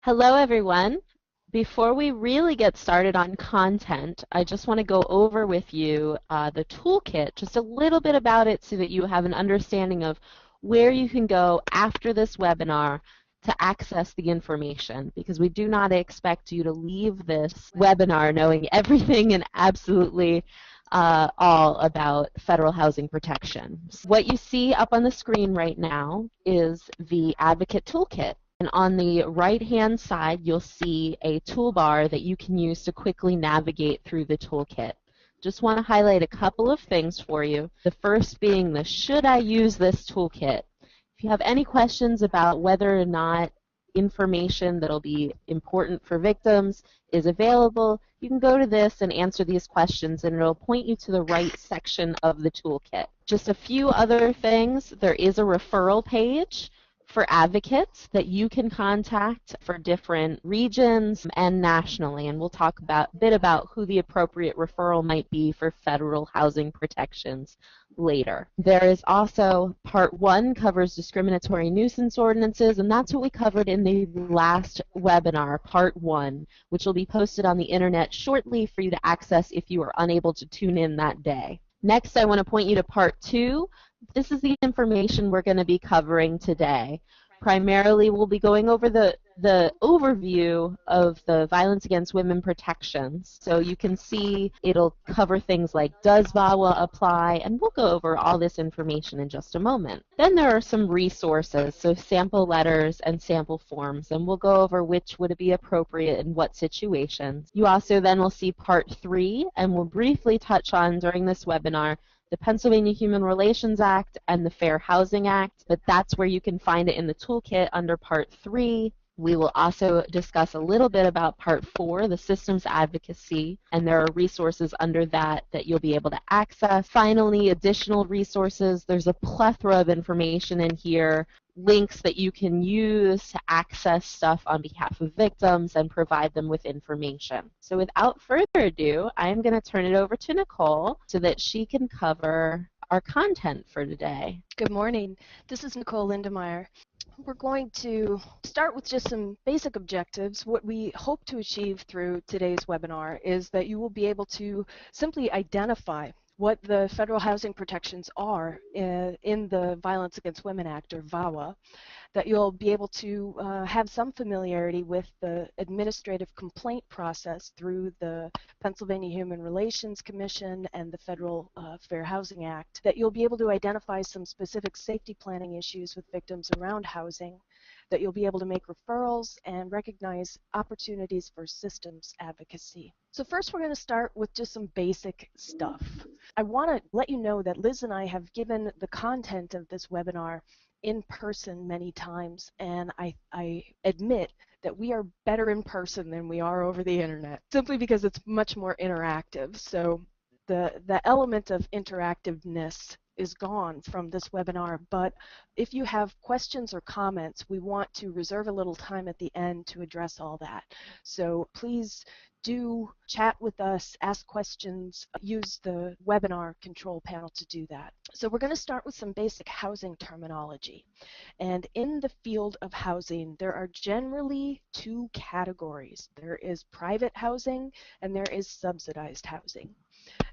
Hello, everyone. Before we really get started on content, I just want to go over with you the toolkit, just a little bit about it so that you have an understanding of where you can go after this webinar to access the information, because we do not expect you to leave this webinar knowing everything and absolutely all about federal housing protection. What you see up on the screen right now is the Advocate Toolkit. And on the right-hand side, you'll see a toolbar that you can use to quickly navigate through the toolkit. Just want to highlight a couple of things for you. The first being the should I use this toolkit? If you have any questions about whether or not information that'll be important for victims is available, you can go to this and answer these questions, and it'll point you to the right section of the toolkit. Just a few other things. There is a referral page for advocates that you can contact for different regions and nationally, and we'll talk a bit about who the appropriate referral might be for federal housing protections later. There is also Part 1 covers discriminatory nuisance ordinances, and that's what we covered in the last webinar, Part 1, which will be posted on the internet shortly for you to access if you are unable to tune in that day. Next, I want to point you to Part 2. This is the information we're going to be covering today. Primarily, we'll be going over the overview of the violence against women protections. So you can see it'll cover things like does VAWA apply, and we'll go over all this information in just a moment. Then there are some resources, so sample letters and sample forms, and we'll go over which would be appropriate in what situations. You also then will see Part 3, and we'll briefly touch on during this webinar the Pennsylvania Human Relations Act and the Fair Housing Act, but that's where you can find it in the toolkit under Part 3. We will also discuss a little bit about Part 4, the systems advocacy, and there are resources under that that you'll be able to access. Finally, additional resources. There's a plethora of information in here, links that you can use to access stuff on behalf of victims and provide them with information. So without further ado, I'm going to turn it over to Nicole so that she can cover our content for today. Good morning. This is Nicole Lindemeyer. We're going to start with just some basic objectives. What we hope to achieve through today's webinar is that you will be able to simply identify what the federal housing protections are in the Violence Against Women Act, or VAWA, that you'll be able to have some familiarity with the administrative complaint process through the Pennsylvania Human Relations Commission and the Federal Fair Housing Act, that you'll be able to identify some specific safety planning issues with victims around housing, that you'll be able to make referrals and recognize opportunities for systems advocacy. So first we're going to start with just some basic stuff. I want to let you know that Liz and I have given the content of this webinar in person many times, and I admit that we are better in person than we are over the internet, simply because it's much more interactive. So the element of interactiveness is gone from this webinar, but if you have questions or comments, we want to reserve a little time at the end to address all that. So please do chat with us, ask questions, use the webinar control panel to do that. So we're going to start with some basic housing terminology. And in the field of housing, there are generally two categories. There is private housing and there is subsidized housing.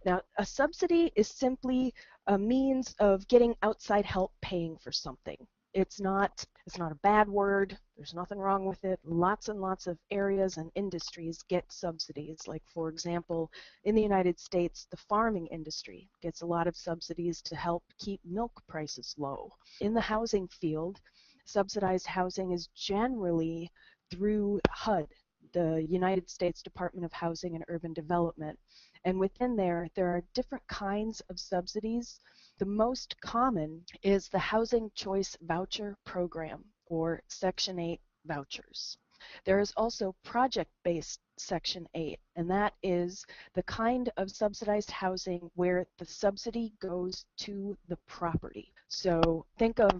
Now, a subsidy is simply a means of getting outside help paying for something. It's not a bad word. There's nothing wrong with it. Lots and lots of areas and industries get subsidies. Like, for example, in the United States, the farming industry gets a lot of subsidies to help keep milk prices low. In the housing field, subsidized housing is generally through HUD, the United States Department of Housing and Urban Development. And within there are different kinds of subsidies. The most common is the Housing Choice Voucher Program, or Section 8 vouchers. There is also project-based Section 8, and that is the kind of subsidized housing where the subsidy goes to the property. So think of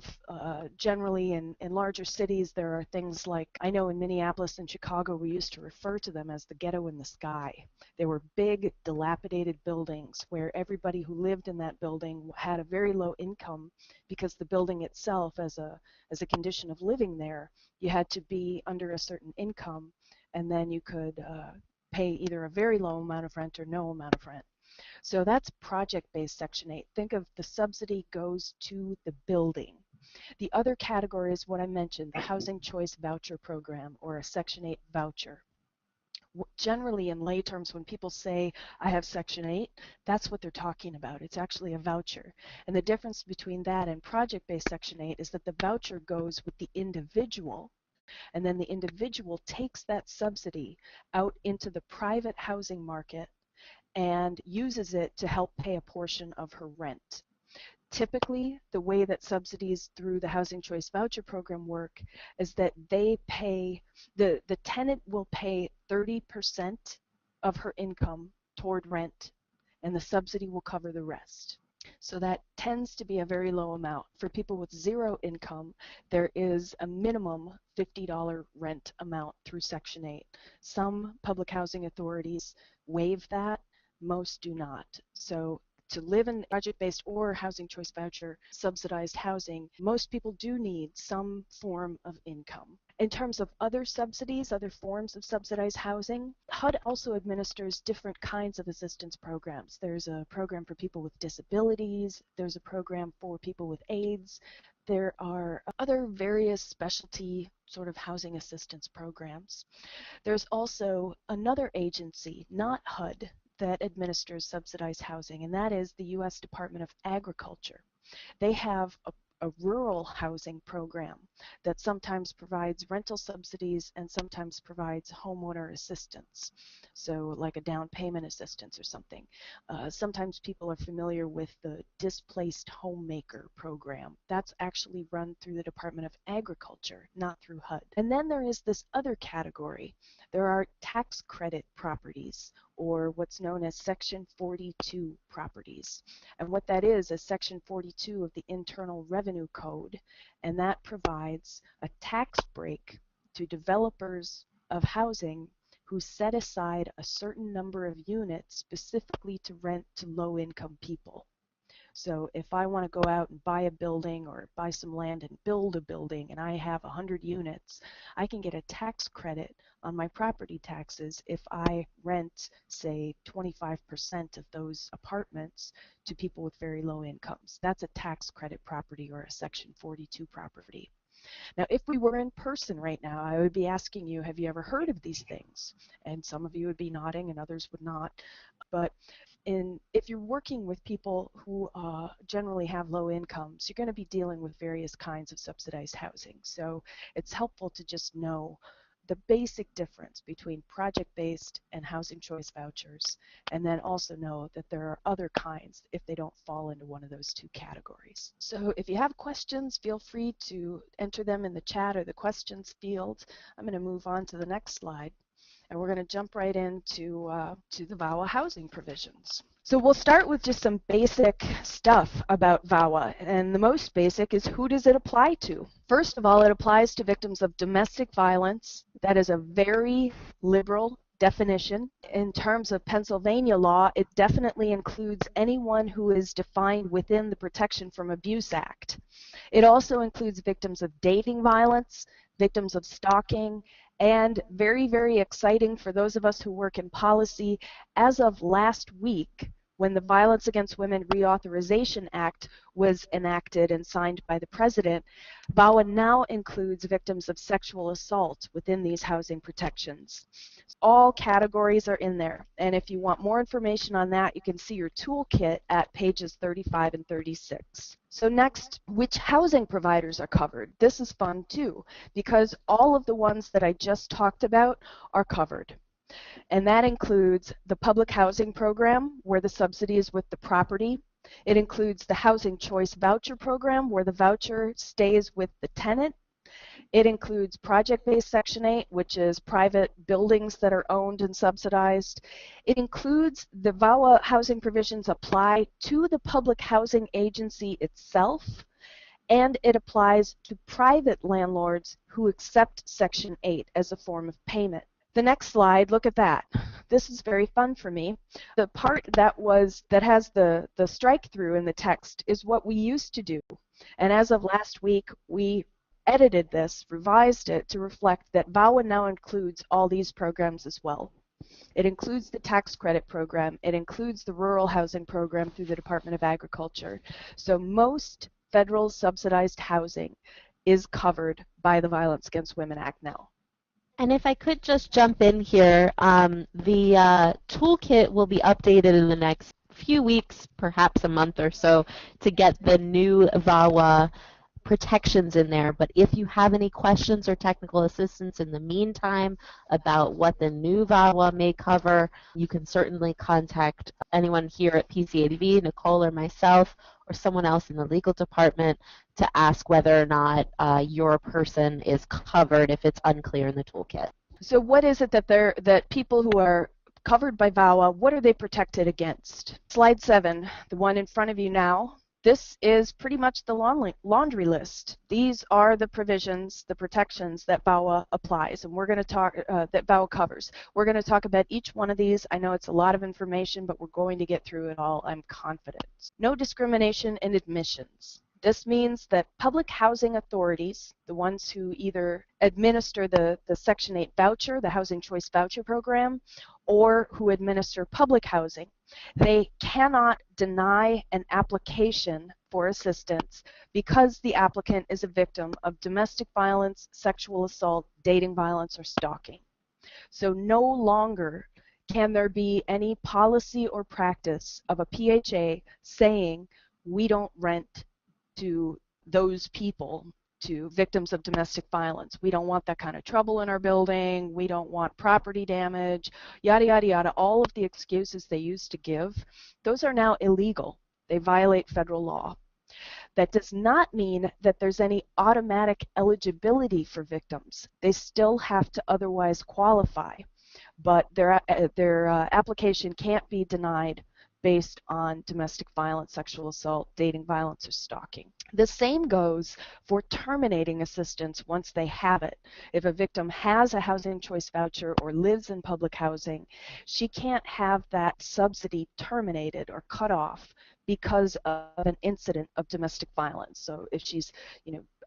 generally in larger cities, there are things like, I know in Minneapolis and Chicago, we used to refer to them as the ghetto in the sky. They were big, dilapidated buildings where everybody who lived in that building had a very low income because the building itself, as a condition of living there, you had to be under a certain income, and then you could pay either a very low amount of rent or no amount of rent. So that's project-based Section 8. Think of the subsidy goes to the building. The other category is what I mentioned, the Housing Choice Voucher Program, or a Section 8 voucher. Generally, in lay terms, when people say, I have Section 8, that's what they're talking about. It's actually a voucher. And the difference between that and project-based Section 8 is that the voucher goes with the individual, and then the individual takes that subsidy out into the private housing market and uses it to help pay a portion of her rent. Typically, the way that subsidies through the Housing Choice Voucher Program work is that they pay, the tenant will pay 30% of her income toward rent, and the subsidy will cover the rest. So that tends to be a very low amount. For people with zero income, there is a minimum $50 rent amount through Section 8. Some public housing authorities waive that, most do not. So to live in project-based or housing choice voucher subsidized housing, most people do need some form of income. In terms of other subsidies, other forms of subsidized housing, HUD also administers different kinds of assistance programs. There's a program for people with disabilities, there's a program for people with AIDS, there are other various specialty sort of housing assistance programs. There's also another agency, not HUD, that administers subsidized housing, and that is the U.S. Department of Agriculture. They have a rural housing program that sometimes provides rental subsidies and sometimes provides homeowner assistance, so like a down payment assistance or something. Sometimes people are familiar with the Displaced Homemaker program. That's actually run through the Department of Agriculture, not through HUD. And then there is this other category. There are tax credit properties, or what's known as Section 42 properties. And what that is Section 42 of the Internal Revenue Code, and that provides a tax break to developers of housing who set aside a certain number of units specifically to rent to low-income people. So if I want to go out and buy a building or buy some land and build a building and I have 100 units, I can get a tax credit on my property taxes if I rent, say, 25% of those apartments to people with very low incomes. That's a tax credit property or a Section 42 property. Now, if we were in person right now, I would be asking you, have you ever heard of these things? And some of you would be nodding and others would not. But if you're working with people who generally have low incomes, you're going to be dealing with various kinds of subsidized housing. So it's helpful to just know the basic difference between project-based and housing choice vouchers, and then also know that there are other kinds if they don't fall into one of those two categories. So if you have questions, feel free to enter them in the chat or the questions field. I'm going to move on to the next slide, and we're going to jump right into to the VAWA housing provisions. So we'll start with just some basic stuff about VAWA, and the most basic is, who does it apply to? First of all, it applies to victims of domestic violence. That is a very liberal definition. In terms of Pennsylvania law, it definitely includes anyone who is defined within the Protection from Abuse Act. It also includes victims of dating violence, victims of stalking, and very, very exciting for those of us who work in policy, as of last week, when the Violence Against Women Reauthorization Act was enacted and signed by the President, VAWA now includes victims of sexual assault within these housing protections. All categories are in there, and if you want more information on that, you can see your toolkit at pages 35 and 36. So next, which housing providers are covered? This is fun too, because all of the ones that I just talked about are covered. And that includes the public housing program, where the subsidy is with the property. It includes the housing choice voucher program, where the voucher stays with the tenant. It includes project-based Section 8, which is private buildings that are owned and subsidized. It includes the VAWA housing provisions apply to the public housing agency itself, and it applies to private landlords who accept Section 8 as a form of payment. The next slide, look at that. This is very fun for me. The part that has the strike through in the text is what we used to do. And as of last week, we edited this, revised it to reflect that VAWA now includes all these programs as well. It includes the tax credit program. It includes the rural housing program through the Department of Agriculture. So most federal subsidized housing is covered by the Violence Against Women Act now. And if I could just jump in here, the toolkit will be updated in the next few weeks, perhaps a month or so, to get the new VAWA protections in there. But if you have any questions or technical assistance in the meantime about what the new VAWA may cover, you can certainly contact anyone here at PCADV, Nicole or myself, or someone else in the legal department to ask whether or not your person is covered if it's unclear in the toolkit. So what is it that people who are covered by VAWA, what are they protected against? Slide 7, the one in front of you now. This is pretty much the laundry list. These are the provisions, the protections that VAWA applies, and we're going to talk, that VAWA covers. We're going to talk about each one of these. I know it's a lot of information, but we're going to get through it all, I'm confident. No discrimination in admissions. This means that public housing authorities, the ones who either administer the Section 8 voucher, the Housing Choice Voucher Program, or who administer public housing, they cannot deny an application for assistance because the applicant is a victim of domestic violence, sexual assault, dating violence, or stalking. So no longer can there be any policy or practice of a PHA saying we don't rent to those people, to victims of domestic violence. We don't want that kind of trouble in our building. We don't want property damage, yada, yada, yada. All of the excuses they used to give, those are now illegal. They violate federal law. That does not mean that there's any automatic eligibility for victims. They still have to otherwise qualify, but their application can't be denied based on domestic violence, sexual assault, dating violence, or stalking. The same goes for terminating assistance once they have it. If a victim has a housing choice voucher or lives in public housing, she can't have that subsidy terminated or cut off because of an incident of domestic violence. So if she's,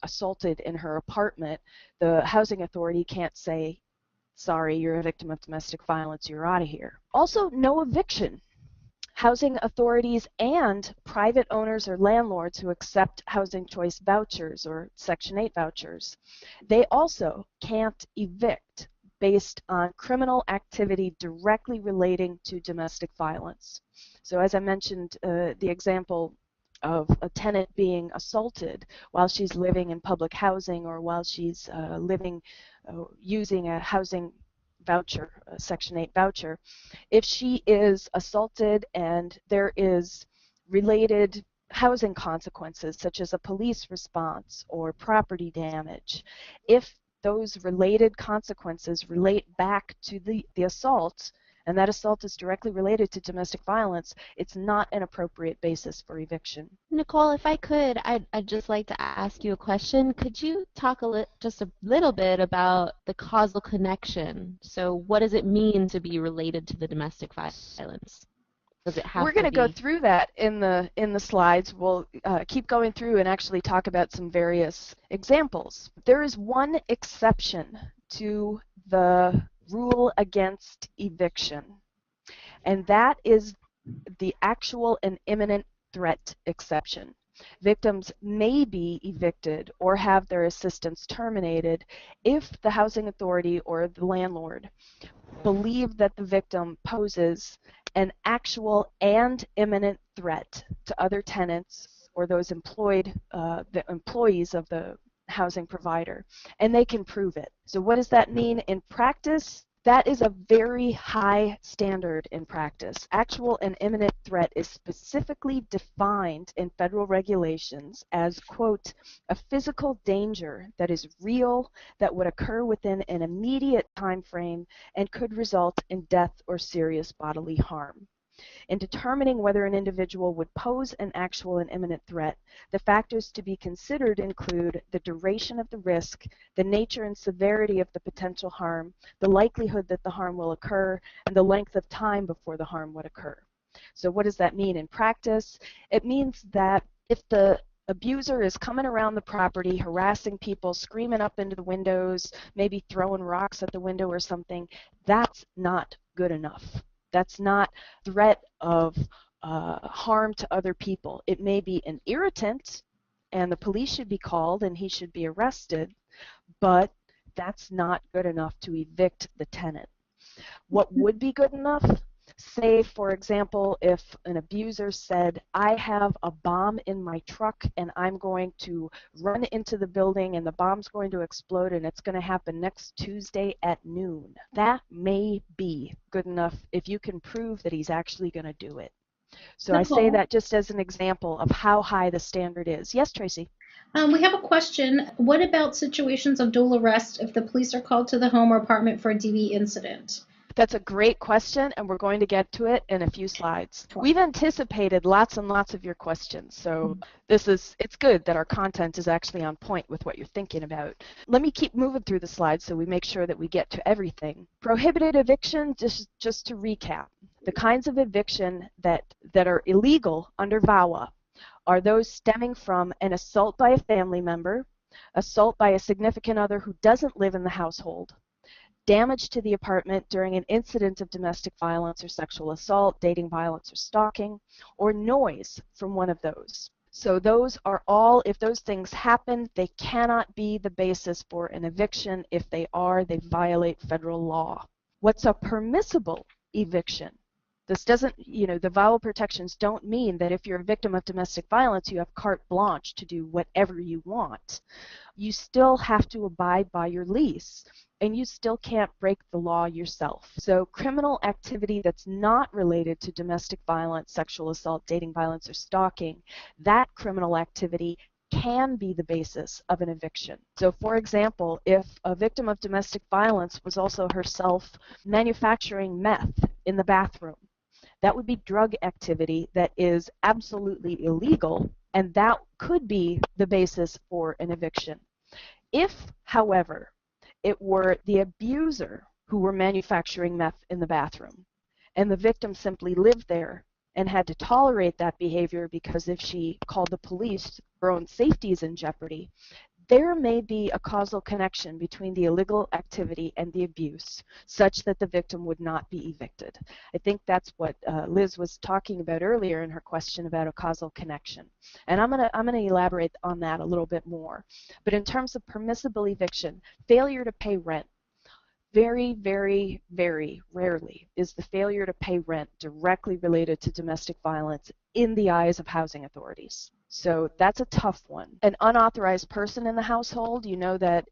assaulted in her apartment, the housing authority can't say, sorry, you're a victim of domestic violence, you're out of here. Also, no eviction. Housing authorities and private owners or landlords who accept housing choice vouchers or Section 8 vouchers, they also can't evict based on criminal activity directly relating to domestic violence. So as I mentioned, the example of a tenant being assaulted while she's living in public housing or while she's using a housing voucher, a Section 8 voucher, if she is assaulted and there is related housing consequences such as a police response or property damage, if those related consequences relate back to the assault, and that assault is directly related to domestic violence, it's not an appropriate basis for eviction. Nicole, if I could, I'd just like to ask you a question. Could you talk just a little bit about the causal connection? So what does it mean to be related to the domestic violence? Does it have We're going to go be... through that in the slides. We'll keep going through and actually talk about some various examples. There is one exception to the rule against eviction, and that is the actual and imminent threat exception. Victims may be evicted or have their assistance terminated if the housing authority or the landlord believe that the victim poses an actual and imminent threat to other tenants or those employed, the employees of the housing provider, and they can prove it. So what does that mean in practice? That is a very high standard in practice. Actual and imminent threat is specifically defined in federal regulations as, quote, a physical danger that is real, that would occur within an immediate time frame and could result in death or serious bodily harm. In determining whether an individual would pose an actual and imminent threat, the factors to be considered include the duration of the risk, the nature and severity of the potential harm, the likelihood that the harm will occur, and the length of time before the harm would occur. So what does that mean in practice? It means that if the abuser is coming around the property, harassing people, screaming up into the windows, maybe throwing rocks at the window or something, that's not good enough. That's not threat of harm to other people. It may be an irritant, and the police should be called and he should be arrested, but that's not good enough to evict the tenant. What would be good enough? Say, for example, if an abuser said, I have a bomb in my truck and I'm going to run into the building and the bomb's going to explode and it's going to happen next Tuesday at noon. That may be good enough if you can prove that he's actually going to do it. So I say that just as an example of how high the standard is. Yes, Tracy? We have a question. What about situations of dual arrest if the police are called to the home or apartment for a DV incident? That's a great question, and we're going to get to it in a few slides. We've anticipated lots and lots of your questions, so it's good that our content is actually on point with what you're thinking about. Let me keep moving through the slides so we make sure that we get to everything. Prohibited eviction, just to recap, the kinds of eviction that are illegal under VAWA are those stemming from an assault by a family member, assault by a significant other who doesn't live in the household, damage to the apartment during an incident of domestic violence or sexual assault, dating violence or stalking, or noise from one of those. So those are all, if those things happen, they cannot be the basis for an eviction. If they are, they violate federal law. What's a permissible eviction? This doesn't, the VAWA protections don't mean that if you're a victim of domestic violence, you have carte blanche to do whatever you want. You still have to abide by your lease, and you still can't break the law yourself. So criminal activity that's not related to domestic violence, sexual assault, dating violence, or stalking, that criminal activity can be the basis of an eviction. So for example, if a victim of domestic violence was also herself manufacturing meth in the bathroom, that would be drug activity that is absolutely illegal, and that could be the basis for an eviction. If, however, it were the abuser who were manufacturing meth in the bathroom, and the victim simply lived there and had to tolerate that behavior because if she called the police, her own safety is in jeopardy, there may be a causal connection between the illegal activity and the abuse such that the victim would not be evicted. I think that's what Liz was talking about earlier in her question about a causal connection. And I'm gonna elaborate on that a little bit more. But in terms of permissible eviction, failure to pay rent, very, very, very rarely is the failure to pay rent directly related to domestic violence in the eyes of housing authorities. So that's a tough one. An unauthorized person in the household, you know that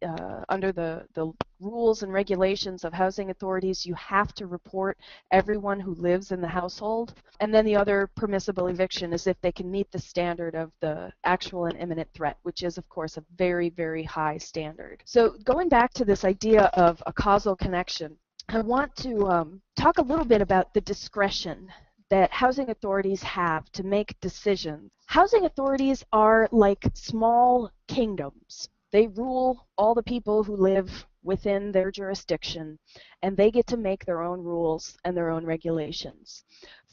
under the rules and regulations of housing authorities, you have to report everyone who lives in the household. And then the other permissible eviction is if they can meet the standard of the actual and imminent threat, which is, of course, a very, very high standard. So going back to this idea of a causal connection, I want to talk a little bit about the discretion that housing authorities have to make decisions. Housing authorities are like small kingdoms. They rule all the people who live within their jurisdiction, and they get to make their own rules and their own regulations.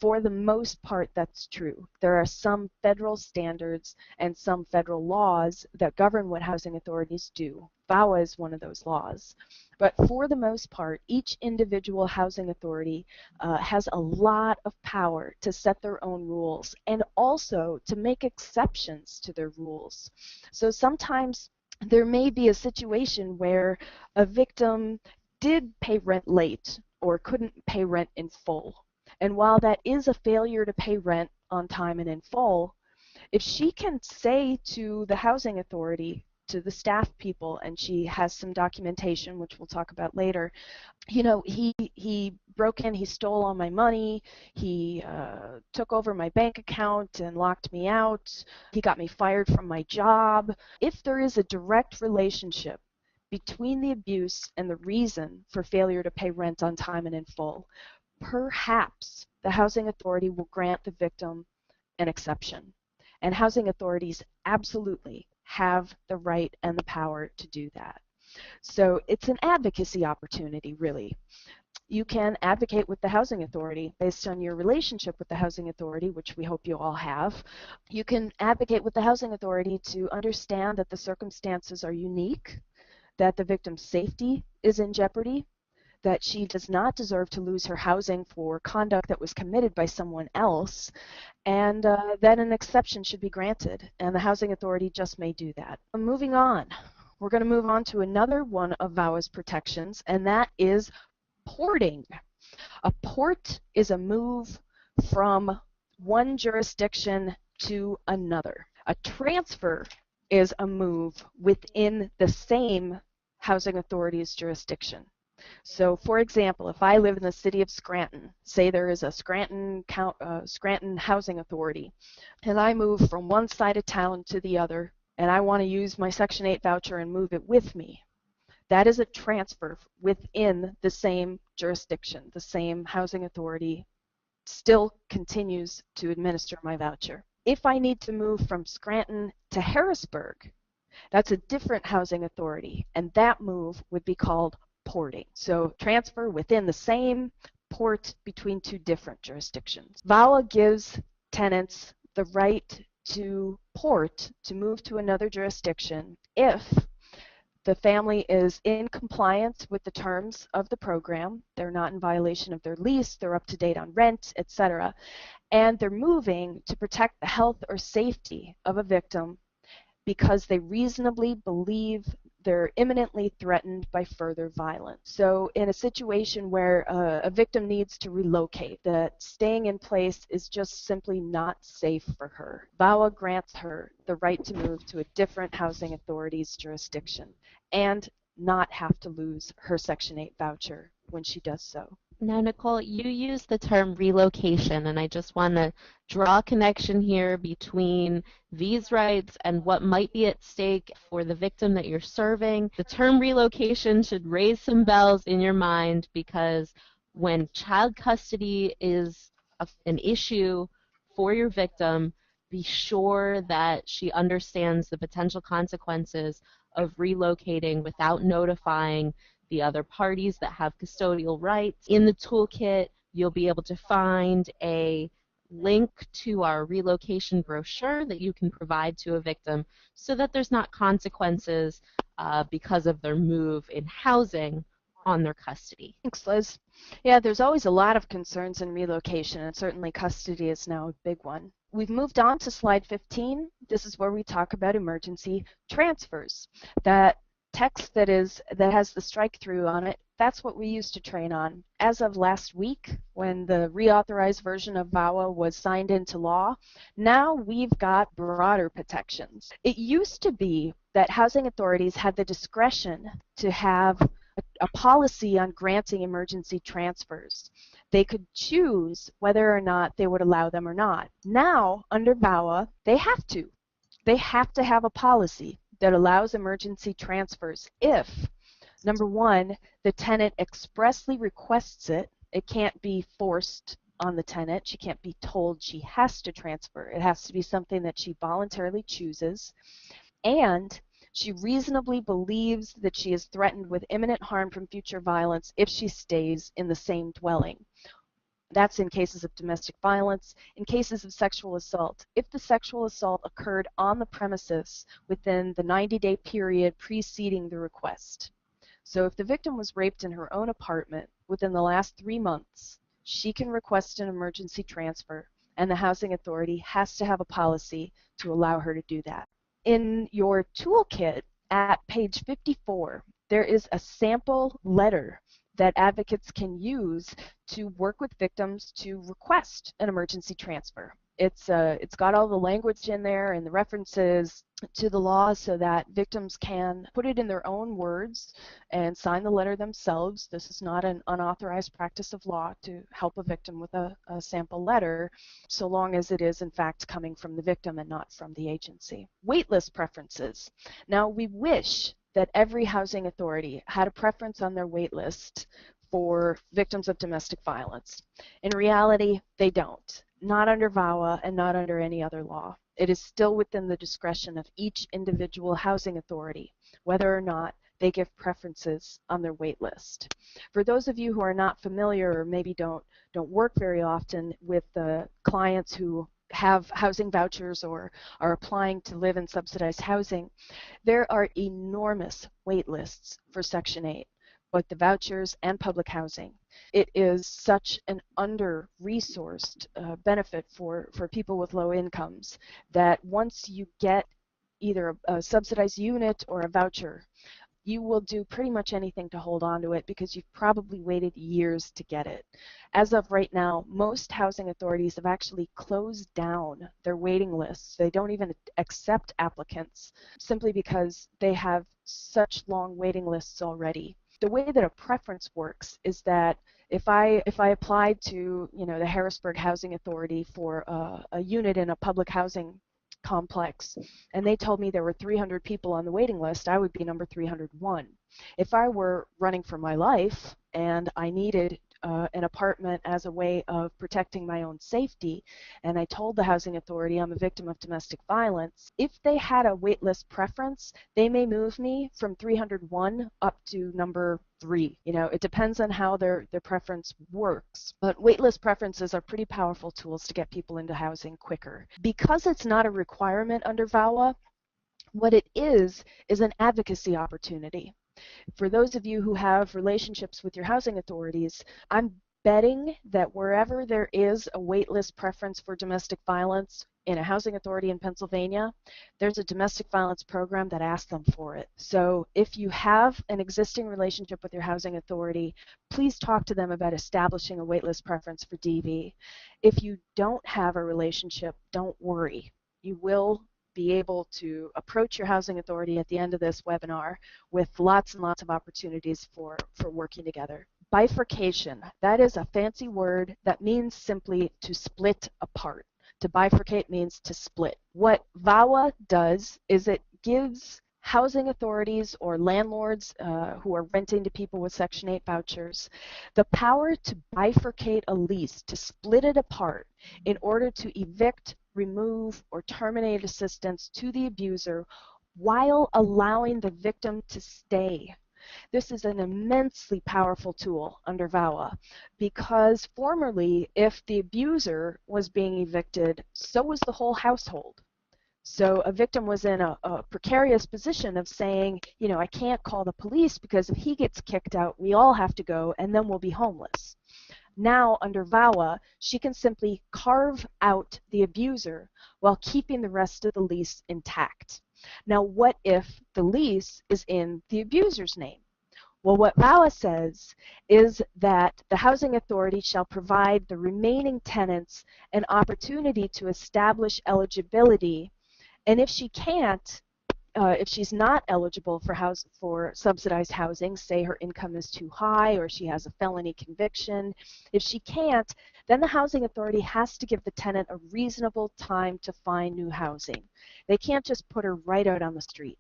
For the most part, that's true. There are some federal standards and some federal laws that govern what housing authorities do. VAWA is one of those laws. But for the most part, each individual housing authority has a lot of power to set their own rules and also to make exceptions to their rules. So sometimes there may be a situation where a victim did pay rent late or couldn't pay rent in full. And while that is a failure to pay rent, on time and in full, if she can say to the housing authority, do you to the staff people, and she has some documentation, which we'll talk about later. You know, he broke in, he stole all my money, he took over my bank account and locked me out, he got me fired from my job. If there is a direct relationship between the abuse and the reason for failure to pay rent on time and in full, perhaps the housing authority will grant the victim an exception. And housing authorities absolutely have the right and the power to do that. So it's an advocacy opportunity, really. You can advocate with the housing authority based on your relationship with the housing authority, which we hope you all have. You can advocate with the housing authority to understand that the circumstances are unique, that the victim's safety is in jeopardy, that she does not deserve to lose her housing for conduct that was committed by someone else, and that an exception should be granted, and the housing authority just may do that. Moving on, we're going to move on to another one of VAWA's protections, and that is porting. A port is a move from one jurisdiction to another. A transfer is a move within the same housing authority's jurisdiction. So, for example, if I live in the city of Scranton, say there is a Scranton Housing Authority, and I move from one side of town to the other, and I want to use my Section 8 voucher and move it with me, that is a transfer within the same jurisdiction. The same housing authority still continues to administer my voucher. If I need to move from Scranton to Harrisburg, that's a different housing authority, and that move would be called porting. So transfer within the same port between two different jurisdictions. VAWA gives tenants the right to port, to move to another jurisdiction, if the family is in compliance with the terms of the program, they're not in violation of their lease, they're up to date on rent, etc., and they're moving to protect the health or safety of a victim because they reasonably believe they're imminently threatened by further violence. So in a situation where a victim needs to relocate, that staying in place is just simply not safe for her, VAWA grants her the right to move to a different housing authority's jurisdiction and not have to lose her Section 8 voucher when she does so. Now, Nicole, you use the term relocation, and I just want to draw a connection here between these rights and what might be at stake for the victim that you're serving. The term relocation should raise some bells in your mind, because when child custody is an issue for your victim, be sure that she understands the potential consequences of relocating without notifying the other parties that have custodial rights. In the toolkit, you'll be able to find a link to our relocation brochure that you can provide to a victim so that there's not consequences because of their move in housing on their custody. Thanks, Liz. Yeah, there's always a lot of concerns in relocation, and certainly custody is now a big one. We've moved on to slide 15. This is where we talk about emergency transfers. That text that has the strike through on it, that's what we used to train on. As of last week, when the reauthorized version of VAWA was signed into law, now we've got broader protections. It used to be that housing authorities had the discretion to have a policy on granting emergency transfers. They could choose whether or not they would allow them or not. Now, under VAWA, they have to. They have to have a policy that allows emergency transfers if, number one, the tenant expressly requests it. It can't be forced on the tenant. She can't be told she has to transfer. It has to be something that she voluntarily chooses. And she reasonably believes that she is threatened with imminent harm from future violence if she stays in the same dwelling. That's in cases of domestic violence. In cases of sexual assault, if the sexual assault occurred on the premises within the 90-day period preceding the request. So if the victim was raped in her own apartment within the last 3 months, she can request an emergency transfer, and the housing authority has to have a policy to allow her to do that. In your toolkit at page 54, there is a sample letter that advocates can use to work with victims to request an emergency transfer. It's got all the language in there and the references to the law so that victims can put it in their own words and sign the letter themselves. This is not an unauthorized practice of law to help a victim with a sample letter, so long as it is in fact coming from the victim and not from the agency. Waitlist preferences. Now, we wish that every housing authority had a preference on their waitlist for victims of domestic violence. In reality, they don't. Not under VAWA and not under any other law. It is still within the discretion of each individual housing authority whether or not they give preferences on their wait list. For those of you who are not familiar or maybe don't work very often with the clients who have housing vouchers or are applying to live in subsidized housing, there are enormous wait lists for Section 8, both the vouchers and public housing. It is such an under-resourced benefit for people with low incomes that once you get either a subsidized unit or a voucher, you will do pretty much anything to hold on to it because you've probably waited years to get it. As of right now, most housing authorities have actually closed down their waiting lists. They don't even accept applicants simply because they have such long waiting lists already. The way that a preference works is that if I applied to the Harrisburg Housing Authority for a unit in a public housing complex and they told me there were 300 people on the waiting list, I would be number 301. If I were running for my life and I needed an apartment as a way of protecting my own safety, and I told the housing authority I'm a victim of domestic violence, if they had a waitlist preference, they may move me from 301 up to number 3. It depends on how their preference works. But waitlist preferences are pretty powerful tools to get people into housing quicker. Because it's not a requirement under VAWA, what it is an advocacy opportunity. For those of you who have relationships with your housing authorities, I'm betting that wherever there is a waitlist preference for domestic violence in a housing authority in Pennsylvania, there's a domestic violence program that asks them for it. So if you have an existing relationship with your housing authority, please talk to them about establishing a waitlist preference for DV. If you don't have a relationship, don't worry. You will be able to approach your housing authority at the end of this webinar with lots and lots of opportunities for working together. Bifurcation, that is a fancy word that means simply to split apart. To bifurcate means to split. What VAWA does is it gives housing authorities or landlords who are renting to people with Section 8 vouchers the power to bifurcate a lease, to split it apart in order to evict, remove, or terminate assistance to the abuser while allowing the victim to stay. This is an immensely powerful tool under VAWA because formerly, if the abuser was being evicted, so was the whole household. So a victim was in a precarious position of saying, I can't call the police because if he gets kicked out, we all have to go and then we'll be homeless. Now, under VAWA, she can simply carve out the abuser while keeping the rest of the lease intact. Now, what if the lease is in the abuser's name? Well, what VAWA says is that the housing authority shall provide the remaining tenants an opportunity to establish eligibility, and if she can't, if she's not eligible for subsidized housing, say her income is too high or she has a felony conviction, if she can't, then the housing authority has to give the tenant a reasonable time to find new housing. They can't just put her right out on the street.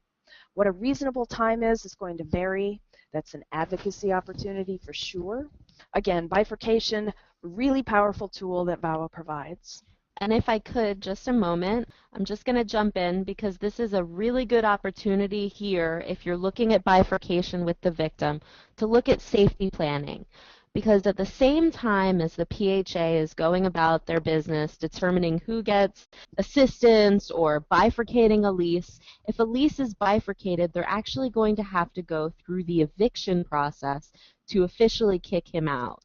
What a reasonable time is going to vary. That's an advocacy opportunity for sure. Again, bifurcation, really powerful tool that VAWA provides. And if I could, just a moment, I'm just going to jump in because this is a really good opportunity here if you're looking at bifurcation with the victim to look at safety planning. Because at the same time as the PHA is going about their business determining who gets assistance or bifurcating a lease, if a lease is bifurcated, they're actually going to have to go through the eviction process to officially kick him out.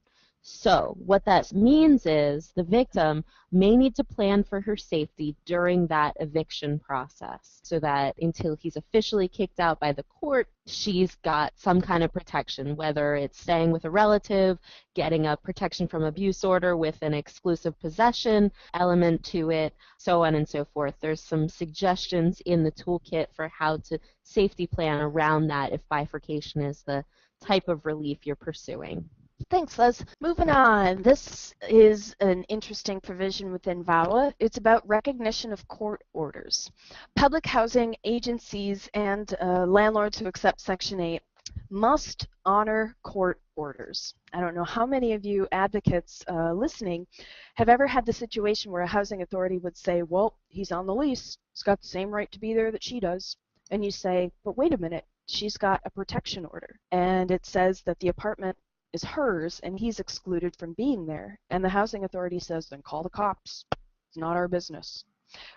So what that means is the victim may need to plan for her safety during that eviction process so that until he's officially kicked out by the court, she's got some kind of protection, whether it's staying with a relative, getting a protection from abuse order with an exclusive possession element to it, so on and so forth. There's some suggestions in the toolkit for how to safety plan around that if bifurcation is the type of relief you're pursuing. Thanks, Les. Moving on. This is an interesting provision within VAWA. It's about recognition of court orders. Public housing agencies and landlords who accept Section 8 must honor court orders. I don't know how many of you advocates listening have ever had the situation where a housing authority would say, well, he's on the lease. He's got the same right to be there that she does. And you say, but wait a minute, she's got a protection order. And it says that the apartment is hers and he's excluded from being there. And the housing authority says, then call the cops. It's not our business.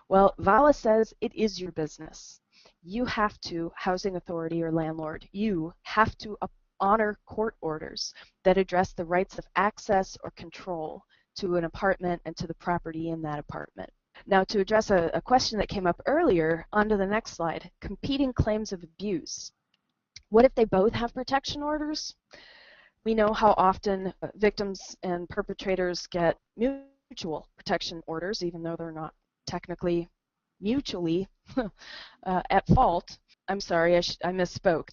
Well, VAWA says it is your business. You have to, housing authority or landlord, you have to honor court orders that address the rights of access or control to an apartment and to the property in that apartment. Now, to address a question that came up earlier, on to the next slide, competing claims of abuse. What if they both have protection orders? We know how often victims and perpetrators get mutual protection orders, even though they're not technically mutually at fault. I'm sorry, I misspoke.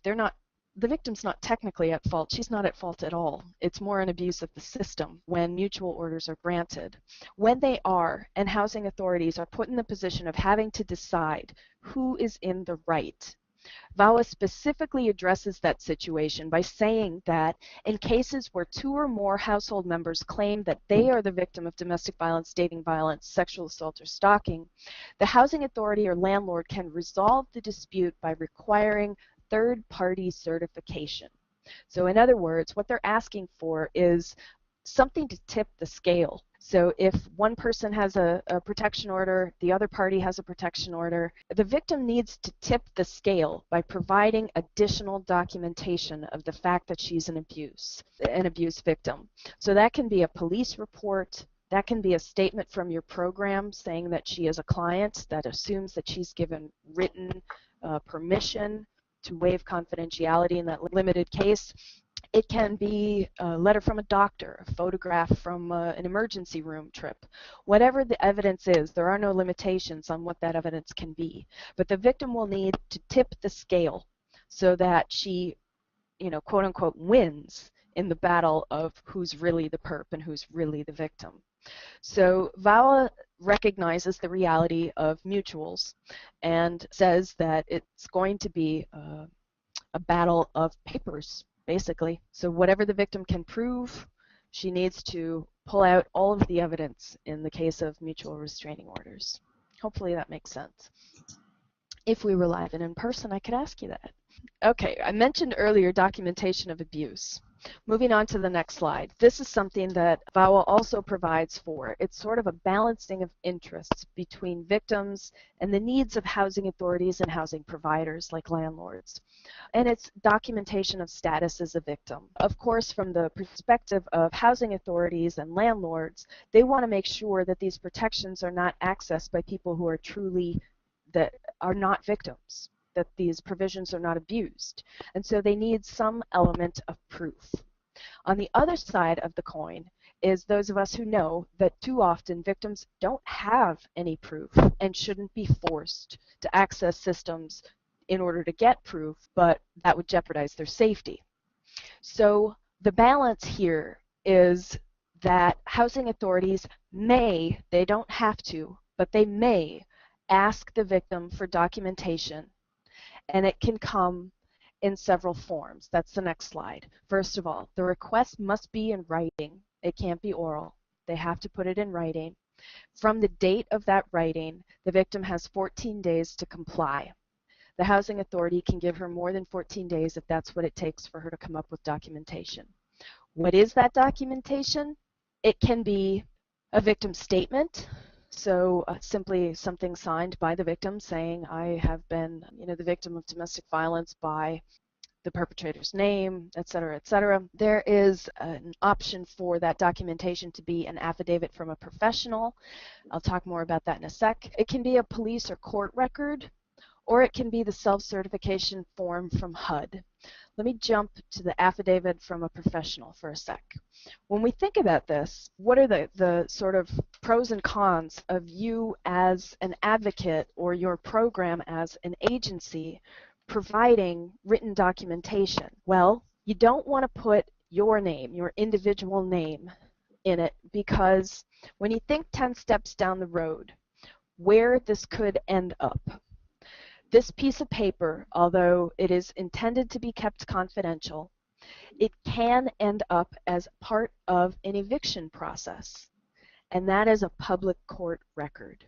The victim's not technically at fault. She's not at fault at all. It's more an abuse of the system when mutual orders are granted. When they are, and housing authorities are put in the position of having to decide who is in the right, VAWA specifically addresses that situation by saying that in cases where 2 or more household members claim that they are the victim of domestic violence, dating violence, sexual assault, or stalking, the housing authority or landlord can resolve the dispute by requiring third-party certification. So in other words, what they're asking for is something to tip the scale. So if one person has a protection order, the other party has a protection order, the victim needs to tip the scale by providing additional documentation of the fact that she's an abuse victim. So that can be a police report, that can be a statement from your program saying that she is a client that assumes that she's given written permission to waive confidentiality in that limited case. It can be a letter from a doctor, a photograph from an emergency room trip. Whatever the evidence is, there are no limitations on what that evidence can be. But the victim will need to tip the scale so that she, quote unquote, wins in the battle of who's really the perp and who's really the victim. So VAWA recognizes the reality of mutuals and says that it's going to be a battle of papers, basically. So whatever the victim can prove, she needs to pull out all of the evidence in the case of mutual restraining orders. Hopefully that makes sense. If we were live and in person, I could ask you that. Okay, I mentioned earlier documentation of abuse. Moving on to the next slide. This is something that VAWA also provides for. It's sort of a balancing of interests between victims and the needs of housing authorities and housing providers like landlords. And it's documentation of status as a victim. Of course, from the perspective of housing authorities and landlords, they want to make sure that these protections are not accessed by people who are that are not victims, that these provisions are not abused. And so they need some element of proof. On the other side of the coin is those of us who know that too often victims don't have any proof and shouldn't be forced to access systems in order to get proof, but that would jeopardize their safety. So the balance here is that housing authorities may, they don't have to, but they may ask the victim for documentation, and it can come in several forms. That's the next slide. First of all, the request must be in writing. It can't be oral. They have to put it in writing. From the date of that writing, the victim has 14 days to comply. The housing authority can give her more than 14 days if that's what it takes for her to come up with documentation. What is that documentation? It can be a victim statement. So simply something signed by the victim saying, I have been the victim of domestic violence by the perpetrator's name, et cetera, there is an option for that documentation to be an affidavit from a professional. I'll talk more about that in a sec. It can be a police or court record, or it can be the self-certification form from HUD. Let me jump to the affidavit from a professional for a sec. When we think about this, what are the sort of pros and cons of you as an advocate or your program as an agency providing written documentation? Well, you don't want to put your name, your individual name, in it, because when you think 10 steps down the road, where this could end up. This piece of paper, although it is intended to be kept confidential, it can end up as part of an eviction process, and that is a public court record.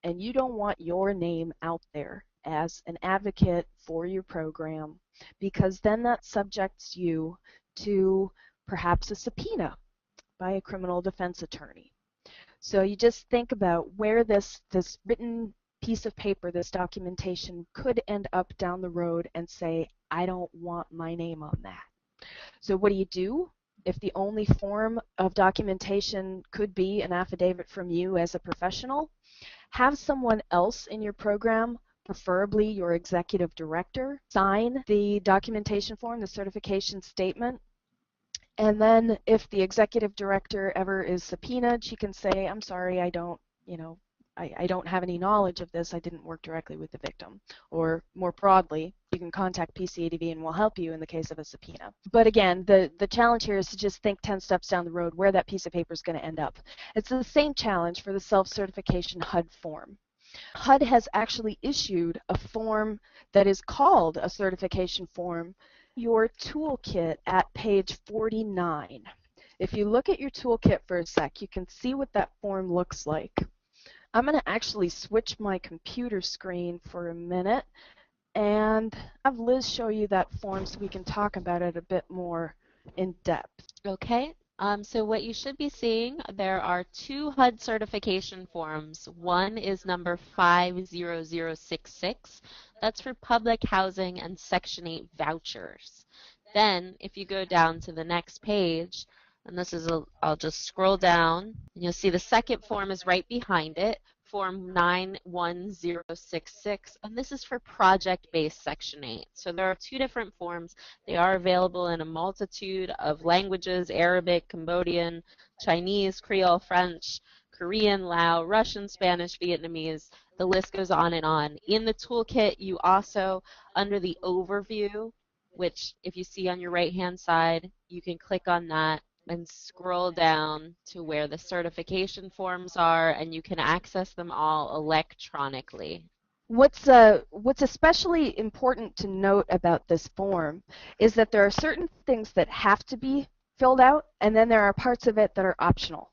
And you don't want your name out there as an advocate for your program, because then that subjects you to perhaps a subpoena by a criminal defense attorney. So you just think about where this written piece of paper, this documentation, could end up down the road and say, I don't want my name on that. So what do? If the only form of documentation could be an affidavit from you as a professional, have someone else in your program, preferably your executive director, sign the documentation form, the certification statement. And then if the executive director ever is subpoenaed, she can say, I'm sorry, I don't have any knowledge of this. I didn't work directly with the victim. Or more broadly, you can contact PCADV and we'll help you in the case of a subpoena. But again, the challenge here is to just think 10 steps down the road where that piece of paper is going to end up. It's the same challenge for the self-certification HUD form. HUD has actually issued a form that is called a certification form, your toolkit at page 49. If you look at your toolkit for a sec, you can see what that form looks like. I'm going to actually switch my computer screen for a minute and have Liz show you that form so we can talk about it a bit more in depth. Okay. So what you should be seeing, there are two HUD certification forms. One is number 50066. That's for public housing and Section 8 vouchers. Then, if you go down to the next page, and I'll just scroll down, and you'll see the second form is right behind it, Form 91066, and this is for project-based Section 8. So there are two different forms. They are available in a multitude of languages: Arabic, Cambodian, Chinese, Creole, French, Korean, Lao, Russian, Spanish, Vietnamese. The list goes on and on. In the toolkit, you also, under the overview, which if you see on your right-hand side, you can click on that and scroll down to where the certification forms are, and you can access them all electronically. What's especially important to note about this form is that there are certain things that have to be filled out, and then there are parts of it that are optional.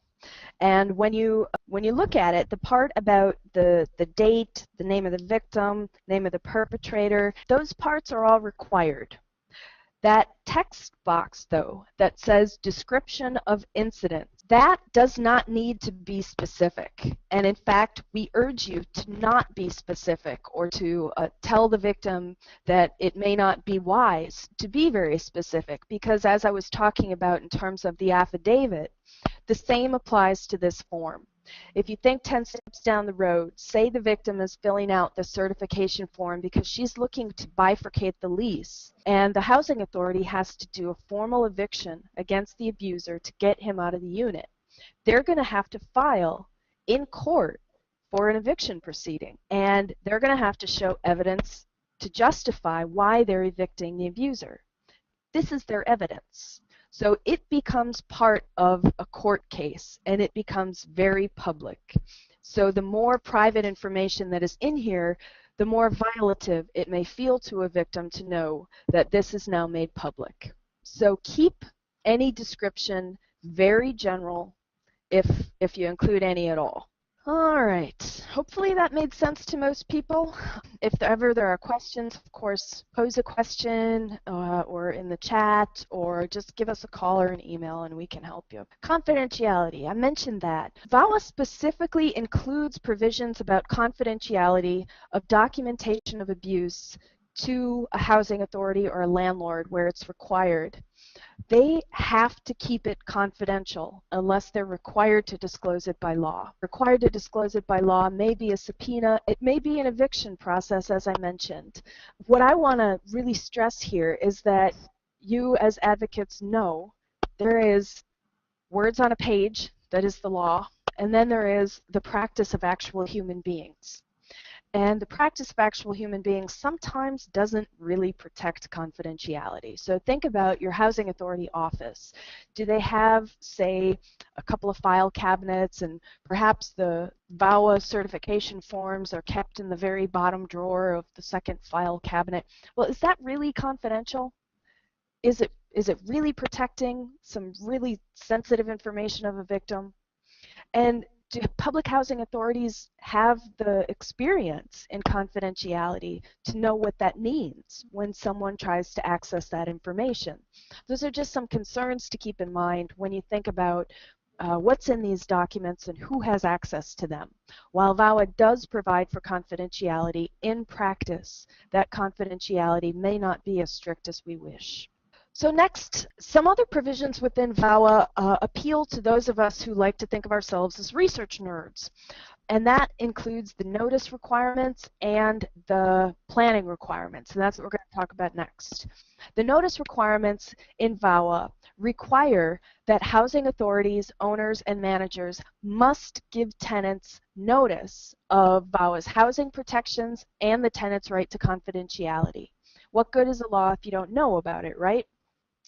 And when you look at it, the part about the date, the name of the victim, name of the perpetrator, those parts are all required. That text box, though, that says description of incident, that does not need to be specific. And in fact, we urge you to not be specific or to tell the victim that it may not be wise to be very specific, because as I was talking about in terms of the affidavit, the same applies to this form. If you think 10 steps down the road, say the victim is filling out the certification form because she's looking to bifurcate the lease, and the housing authority has to do a formal eviction against the abuser to get him out of the unit. They're going to have to file in court for an eviction proceeding, and they're going to have to show evidence to justify why they're evicting the abuser. This is their evidence. So it becomes part of a court case, and it becomes very public. So the more private information that is in here, the more violative it may feel to a victim to know that this is now made public. So keep any description very general if you include any at all. All right, hopefully that made sense to most people. If ever there are questions, of course, pose a question or in the chat, or just give us a call or an email and we can help you. Confidentiality, I mentioned that. VAWA specifically includes provisions about confidentiality of documentation of abuse to a housing authority or a landlord where it's required, they have to keep it confidential unless they're required to disclose it by law. Required to disclose it by law may be a subpoena, it may be an eviction process, as I mentioned. What I want to really stress here is that you as advocates know there is words on a page, that is the law, and then there is the practice of actual human beings. And the practice of actual human beings sometimes doesn't really protect confidentiality. So think about your housing authority office. Do they have, say, a couple of file cabinets, and perhaps the VAWA certification forms are kept in the very bottom drawer of the second file cabinet? Well, is that really confidential? Is it really protecting some really sensitive information of a victim? And do public housing authorities have the experience in confidentiality to know what that means when someone tries to access that information? Those are just some concerns to keep in mind when you think about what's in these documents and who has access to them. While VAWA does provide for confidentiality, in practice, that confidentiality may not be as strict as we wish. So next, some other provisions within VAWA appeal to those of us who like to think of ourselves as research nerds. And that includes the notice requirements and the planning requirements. And that's what we're going to talk about next. The notice requirements in VAWA require that housing authorities, owners, and managers must give tenants notice of VAWA's housing protections and the tenant's right to confidentiality. What good is a law if you don't know about it, right?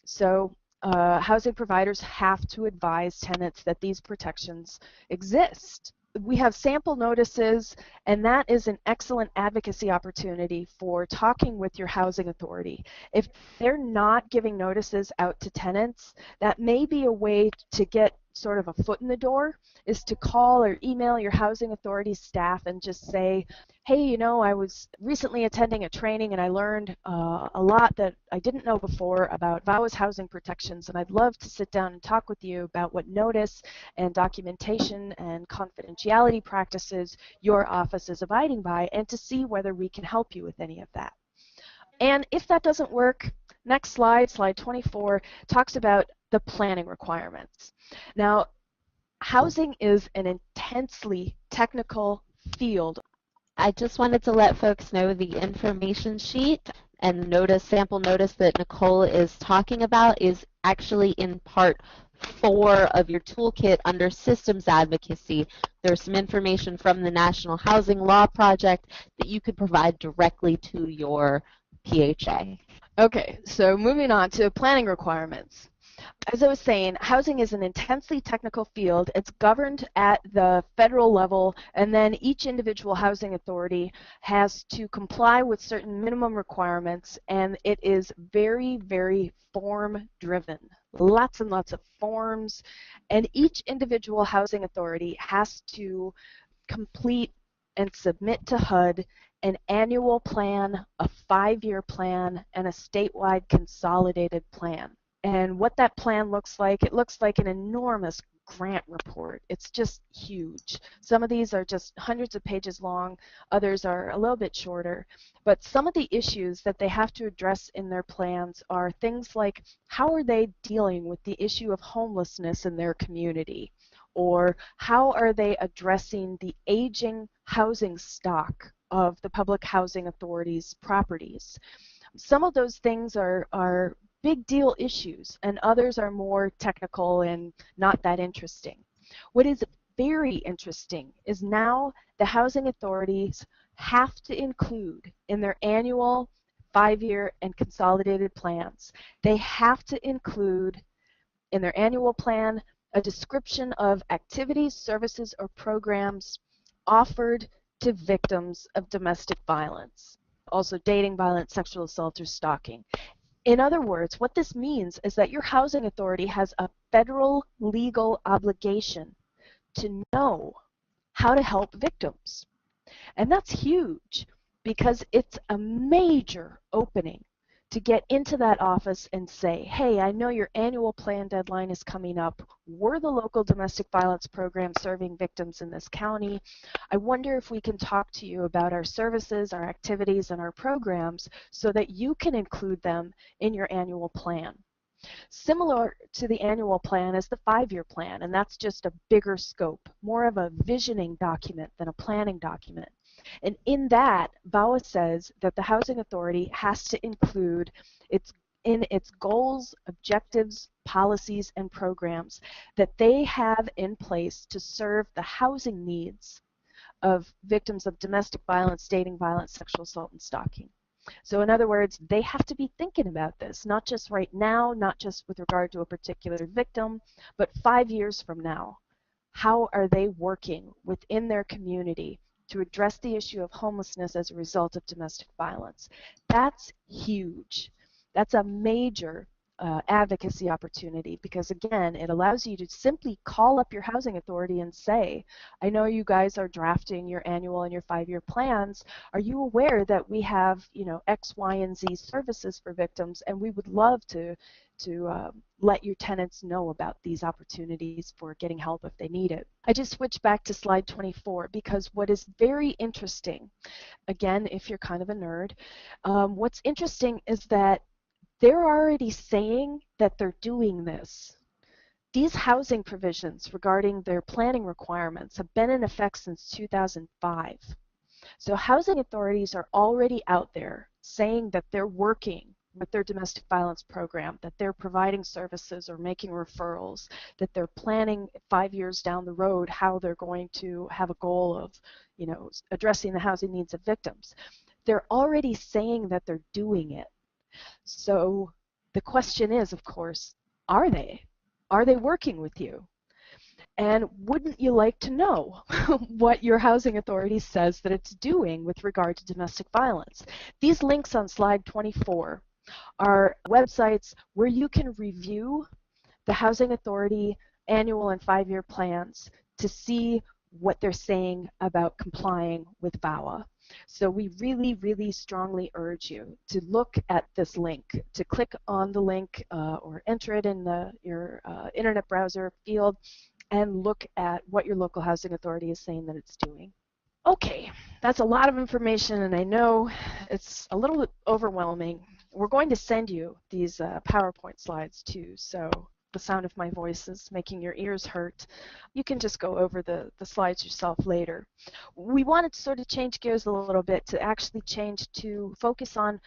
So housing providers have to advise tenants that these protections exist. We have sample notices, and that is an excellent advocacy opportunity for talking with your housing authority. If they're not giving notices out to tenants, that may be a way to get sort of a foot in the door, is to call or email your housing authority staff and just say, hey, you know, I was recently attending a training and I learned a lot that I didn't know before about VAWA's housing protections, and I'd love to sit down and talk with you about what notice and documentation and confidentiality practices your office is abiding by, and to see whether we can help you with any of that. And if that doesn't work, next slide, slide 24, talks about the planning requirements. Now, housing is an intensely technical field. I just wanted to let folks know the information sheet and notice, sample notice that Nicole is talking about is actually in part 4 of your toolkit under systems advocacy. There's some information from the National Housing Law Project that you could provide directly to your PHA. Okay, so moving on to planning requirements. As I was saying, housing is an intensely technical field. It's governed at the federal level, and then each individual housing authority has to comply with certain minimum requirements, and it is very, very form-driven. Lots and lots of forms, and each individual housing authority has to complete and submit to HUD an annual plan, a 5-year plan, and a statewide consolidated plan. And what that plan looks like, it looks like an enormous grant report. It's just huge. Some of these are just hundreds of pages long, others are a little bit shorter. But some of the issues that they have to address in their plans are things like, how are they dealing with the issue of homelessness in their community? Or how are they addressing the aging housing stock of the public housing authority's properties? Some of those things are big deal issues, and others are more technical and not that interesting. What is very interesting is now the housing authorities have to include in their annual 5-year and consolidated plans, they have to include in their annual plan a description of activities, services, or programs offered to victims of domestic violence, also dating violence, sexual assault, or stalking. In other words, what this means is that your housing authority has a federal legal obligation to know how to help victims. And that's huge because it's a major opening to get into that office and say, hey, I know your annual plan deadline is coming up. We're the local domestic violence program serving victims in this county. I wonder if we can talk to you about our services, our activities, and our programs so that you can include them in your annual plan. Similar to the annual plan is the 5-year plan, and that's just a bigger scope, more of a visioning document than a planning document. And in that, VAWA says that the Housing Authority has to include in its goals, objectives, policies, and programs that they have in place to serve the housing needs of victims of domestic violence, dating violence, sexual assault, and stalking. So in other words, they have to be thinking about this, not just right now, not just with regard to a particular victim, but 5 years from now. How are they working within their community to address the issue of homelessness as a result of domestic violence? That's huge. That's a major advocacy opportunity because, again, it allows you to simply call up your housing authority and say, I know you guys are drafting your annual and your 5-year plans. Are you aware that we have, X, Y, and Z services for victims, and we would love to let your tenants know about these opportunities for getting help if they need it. I just switched back to slide 24 because what is very interesting, again, if you're kind of a nerd, what's interesting is that they're already saying that they're doing this. These housing provisions regarding their planning requirements have been in effect since 2005. So housing authorities are already out there saying that they're working with their domestic violence program, that they're providing services or making referrals, that they're planning 5 years down the road how they're going to have a goal of, addressing the housing needs of victims. They're already saying that they're doing it. So the question is, of course, are they? Are they working with you? And wouldn't you like to know what your housing authority says that it's doing with regard to domestic violence? These links on slide 24 are websites where you can review the housing authority annual and 5-year plans to see what they're saying about complying with VAWA. So we really, really strongly urge you to look at this link, to click on the link or enter it in your internet browser field and look at what your local housing authority is saying that it's doing. Okay, that's a lot of information, and I know it's a little bit overwhelming. We're going to send you these PowerPoint slides too, so the sound of my voice is making your ears hurt. You can just go over the slides yourself later. We wanted to sort of change gears a little bit to actually change to focus on,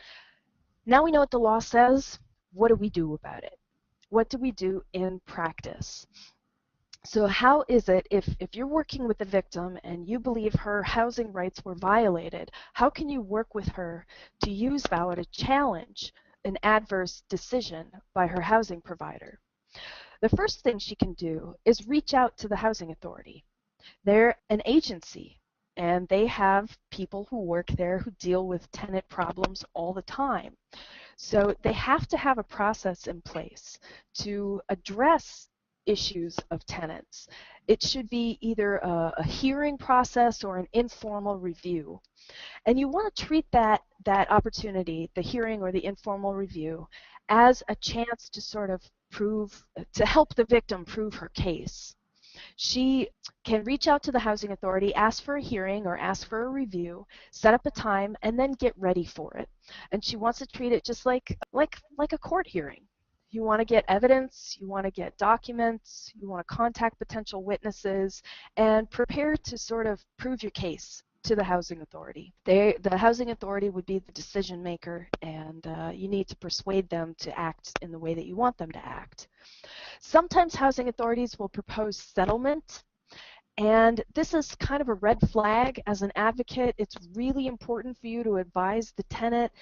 now we know what the law says, what do we do about it? What do we do in practice? So how is it, if you're working with the victim and you believe her housing rights were violated, how can you work with her to use VAWA to challenge an adverse decision by her housing provider? The first thing she can do is reach out to the housing authority. They're an agency, and they have people who work there who deal with tenant problems all the time. So they have to have a process in place to address issues of tenants. It should be either a hearing process or an informal review. And you want to treat that opportunity, the hearing or the informal review, as a chance to sort of to help the victim prove her case. She can reach out to the housing authority, ask for a hearing or ask for a review, set up a time, and then get ready for it. And she wants to treat it just like a court hearing. You want to get evidence, you want to get documents, you want to contact potential witnesses, and prepare to sort of prove your case to the housing authority. The housing authority would be the decision maker, and you need to persuade them to act in the way that you want them to act. Sometimes housing authorities will propose settlement, and this is kind of a red flag. As an advocate, it's really important for you to advise the tenant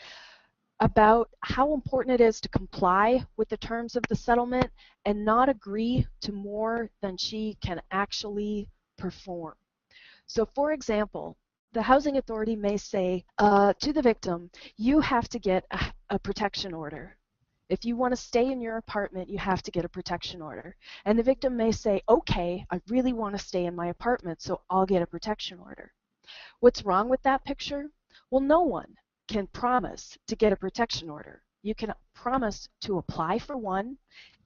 about how important it is to comply with the terms of the settlement and not agree to more than she can actually perform. So for example, the housing authority may say to the victim, you have to get a protection order. If you want to stay in your apartment, you have to get a protection order. And the victim may say, okay, I really want to stay in my apartment, so I'll get a protection order. What's wrong with that picture? Well, no one can promise to get a protection order. You can promise to apply for one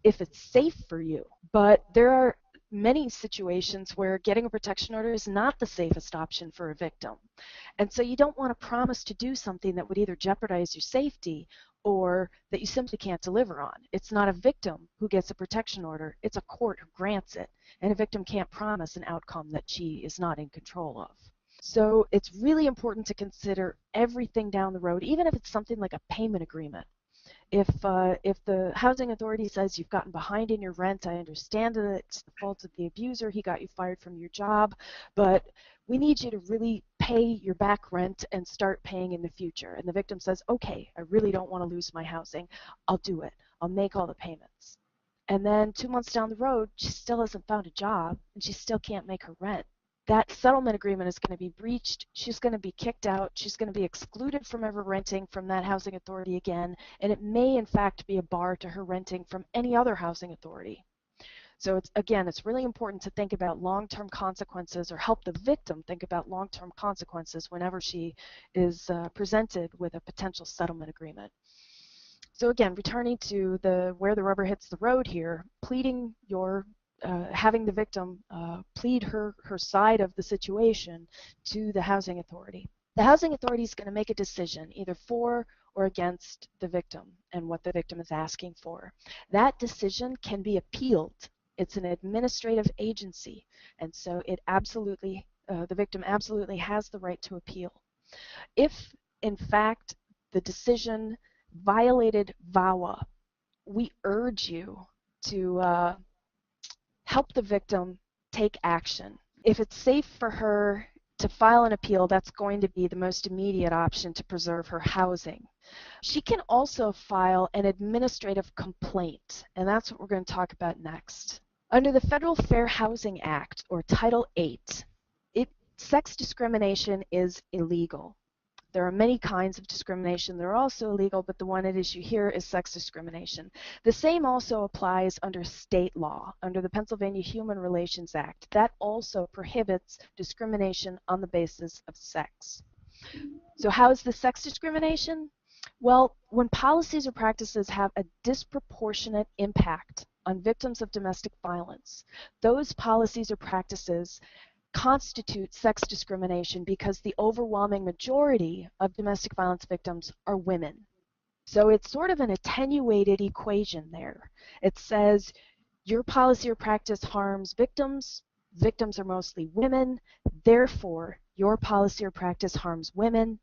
if it's safe for you. But there are many situations where getting a protection order is not the safest option for a victim. And so you don't want to promise to do something that would either jeopardize your safety or that you simply can't deliver on. It's not a victim who gets a protection order, it's a court who grants it. And a victim can't promise an outcome that she is not in control of. So it's really important to consider everything down the road, even if it's something like a payment agreement. If the housing authority says you've gotten behind in your rent, I understand that it's the fault of the abuser, he got you fired from your job, but we need you to really pay your back rent and start paying in the future. And the victim says, okay, I really don't want to lose my housing. I'll do it. I'll make all the payments. And then 2 months down the road, she still hasn't found a job and she still can't make her rent. That settlement agreement is going to be breached. She's going to be kicked out. She's going to be excluded from ever renting from that housing authority again. And it may, in fact, be a bar to her renting from any other housing authority. So it's really important to think about long-term consequences, or help the victim think about long-term consequences whenever she is presented with a potential settlement agreement. So again, returning to where the rubber hits the road here, having the victim plead her side of the situation to the housing authority. The housing authority is going to make a decision either for or against the victim and what the victim is asking for. That decision can be appealed. It's an administrative agency, and so the victim absolutely has the right to appeal. If, in fact, the decision violated VAWA, we urge you to help the victim take action. If it's safe for her to file an appeal, that's going to be the most immediate option to preserve her housing. She can also file an administrative complaint, and that's what we're going to talk about next. Under the Federal Fair Housing Act, or Title VIII, sex discrimination is illegal. There are many kinds of discrimination that are also illegal, but the one at issue here is sex discrimination. The same also applies under state law, under the Pennsylvania Human Relations Act. That also prohibits discrimination on the basis of sex. So how is this sex discrimination? Well, when policies or practices have a disproportionate impact on victims of domestic violence, those policies or practices constitute sex discrimination because the overwhelming majority of domestic violence victims are women. So it's sort of an attenuated equation there. It says your policy or practice harms victims, victims are mostly women, therefore your policy or practice harms women,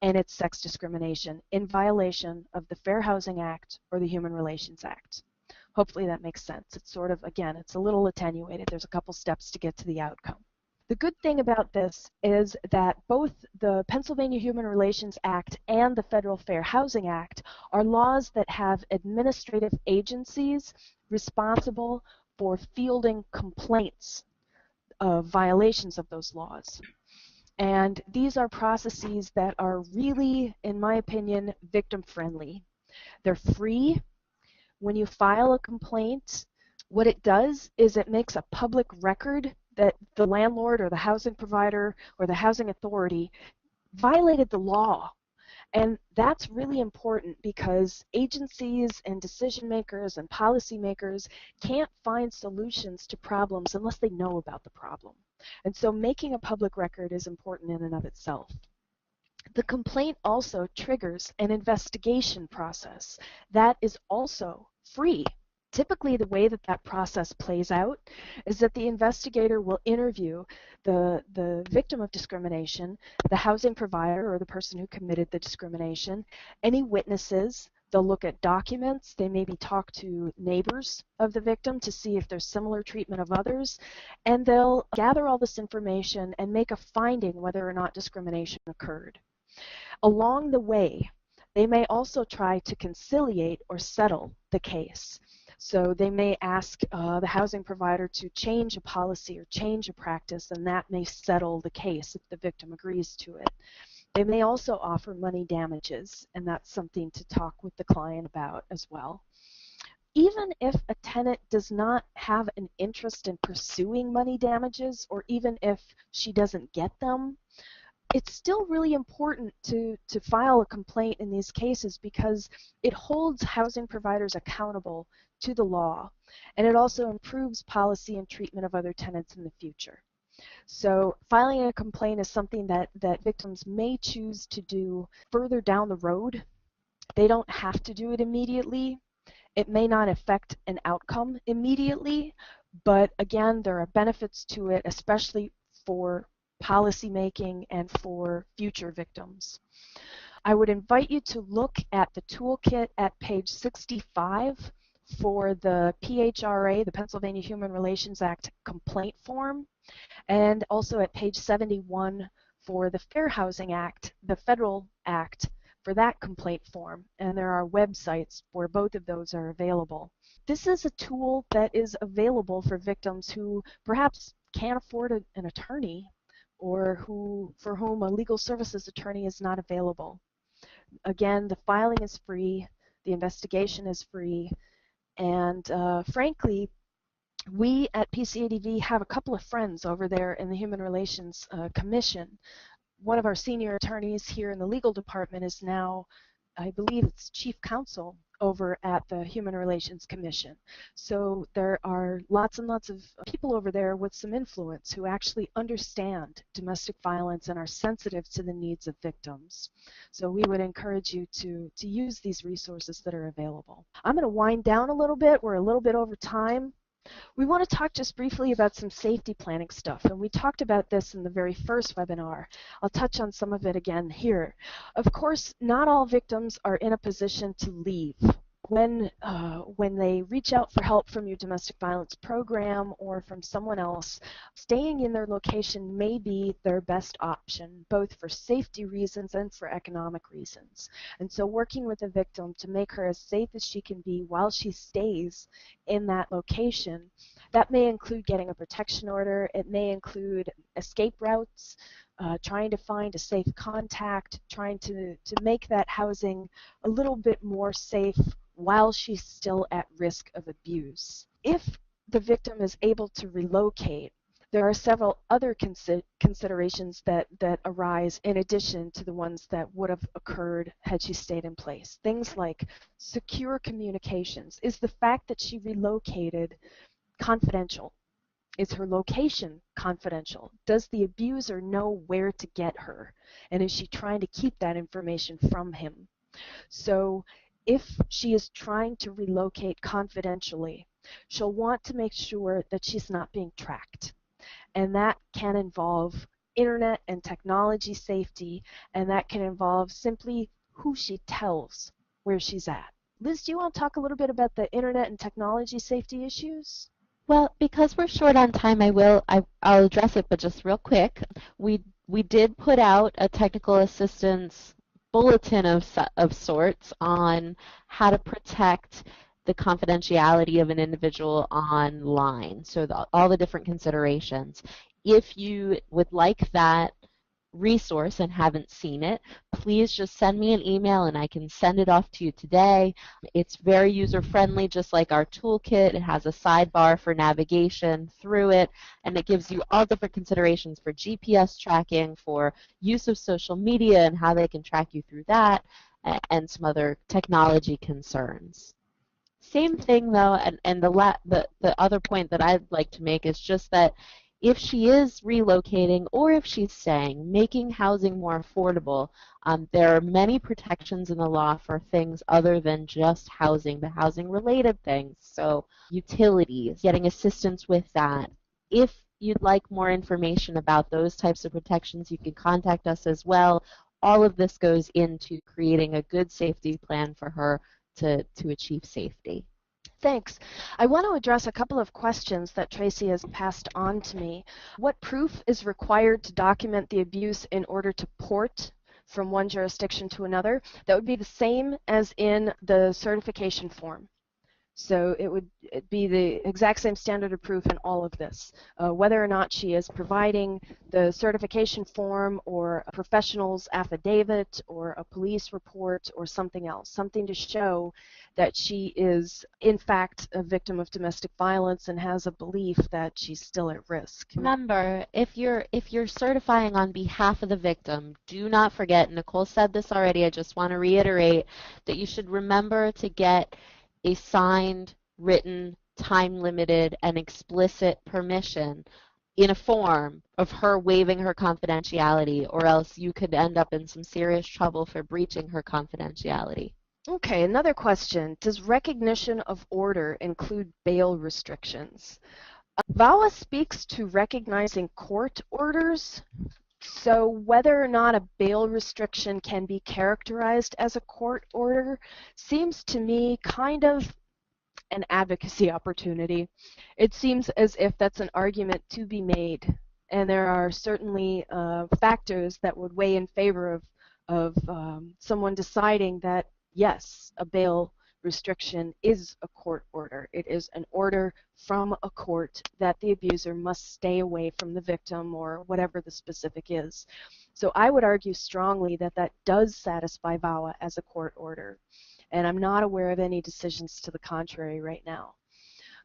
and it's sex discrimination in violation of the Fair Housing Act or the Human Relations Act. Hopefully that makes sense. It's sort of, again, it's a little attenuated. There's a couple steps to get to the outcome. The good thing about this is that both the Pennsylvania Human Relations Act and the Federal Fair Housing Act are laws that have administrative agencies responsible for fielding complaints of violations of those laws. And these are processes that are really, in my opinion, victim-friendly. They're free. When you file a complaint, what it does is it makes a public record that the landlord or the housing provider or the housing authority violated the law. And that's really important because agencies and decision makers and policymakers can't find solutions to problems unless they know about the problem. And so making a public record is important in and of itself. The complaint also triggers an investigation process that is also free. Typically, the way that process plays out is that the investigator will interview the victim of discrimination, the housing provider or the person who committed the discrimination, any witnesses. They'll look at documents. They maybe talk to neighbors of the victim to see if there's similar treatment of others, and they'll gather all this information and make a finding whether or not discrimination occurred. Along the way, they may also try to conciliate or settle the case. So they may ask the housing provider to change a policy or change a practice, and that may settle the case if the victim agrees to it. They may also offer money damages, and that's something to talk with the client about as well. Even if a tenant does not have an interest in pursuing money damages, or even if she doesn't get them, it's still really important to file a complaint in these cases because it holds housing providers accountable to the law, and it also improves policy and treatment of other tenants in the future. So filing a complaint is something that victims may choose to do further down the road. They don't have to do it immediately. It may not affect an outcome immediately, but again, there are benefits to it, especially for policymaking and for future victims. I would invite you to look at the toolkit at page 65 for the PHRA, the Pennsylvania Human Relations Act complaint form, and also at page 71 for the Fair Housing Act, the federal act, for that complaint form, and there are websites where both of those are available. This is a tool that is available for victims who perhaps can't afford an attorney or for whom a legal services attorney is not available. Again, the filing is free, the investigation is free, and frankly, we at PCADV have a couple of friends over there in the Human Relations Commission. One of our senior attorneys here in the legal department is now, I believe it's chief counsel over at the Human Relations Commission. So there are lots and lots of people over there with some influence who actually understand domestic violence and are sensitive to the needs of victims. So we would encourage you to use these resources that are available. I'm going to wind down a little bit. We're a little bit over time. We want to talk just briefly about some safety planning stuff, and we talked about this in the very first webinar. I'll touch on some of it again here. Of course, not all victims are in a position to leave. When they reach out for help from your domestic violence program or from someone else, staying in their location may be their best option, both for safety reasons and for economic reasons. And so working with the victim to make her as safe as she can be while she stays in that location, that may include getting a protection order, it may include escape routes, trying to find a safe contact, trying to make that housing a little bit more safe while she's still at risk of abuse. If the victim is able to relocate, there are several other considerations that arise in addition to the ones that would have occurred had she stayed in place. Things like secure communications. Is the fact that she relocated confidential? Is her location confidential? Does the abuser know where to get her? And is she trying to keep that information from him? So if she is trying to relocate confidentially, she'll want to make sure that she's not being tracked. And that can involve internet and technology safety, and that can involve simply who she tells where she's at. Liz, do you want to talk a little bit about the internet and technology safety issues? Well, because we're short on time, I'll address it, but just real quick. We did put out a technical assistance bulletin of sorts on how to protect the confidentiality of an individual online. So all the different considerations. If you would like that resource and haven't seen it, please just send me an email and I can send it off to you today. It's very user-friendly, just like our toolkit. It has a sidebar for navigation through it, and it gives you all different considerations for GPS tracking, for use of social media and how they can track you through that, and some other technology concerns. Same thing though, and the other point that I'd like to make is just that if she is relocating or if she's staying, making housing more affordable, there are many protections in the law for things other than just housing, but housing-related things. So utilities, getting assistance with that. If you'd like more information about those types of protections, you can contact us as well. All of this goes into creating a good safety plan for her to achieve safety. Thanks. I want to address a couple of questions that Tracy has passed on to me. What proof is required to document the abuse in order to port from one jurisdiction to another? That would be the same as in the certification form. So it would be the exact same standard of proof in all of this. Whether or not she is providing the certification form or a professional's affidavit or a police report or something else, something to show that she is in fact a victim of domestic violence and has a belief that she's still at risk. Remember, if you're certifying on behalf of the victim, do not forget, Nicole said this already, I just want to reiterate that you should remember to get a signed, written, time-limited, and explicit permission in a form of her waiving her confidentiality, or else you could end up in some serious trouble for breaching her confidentiality. Okay, another question. Does recognition of order include bail restrictions? VAWA speaks to recognizing court orders, so whether or not a bail restriction can be characterized as a court order seems to me kind of an advocacy opportunity. It seems as if that's an argument to be made, and there are certainly factors that would weigh in favor of someone deciding that yes, a bail restriction is a court order. It is an order from a court that the abuser must stay away from the victim or whatever the specific is. So I would argue strongly that that does satisfy VAWA as a court order, and I'm not aware of any decisions to the contrary right now.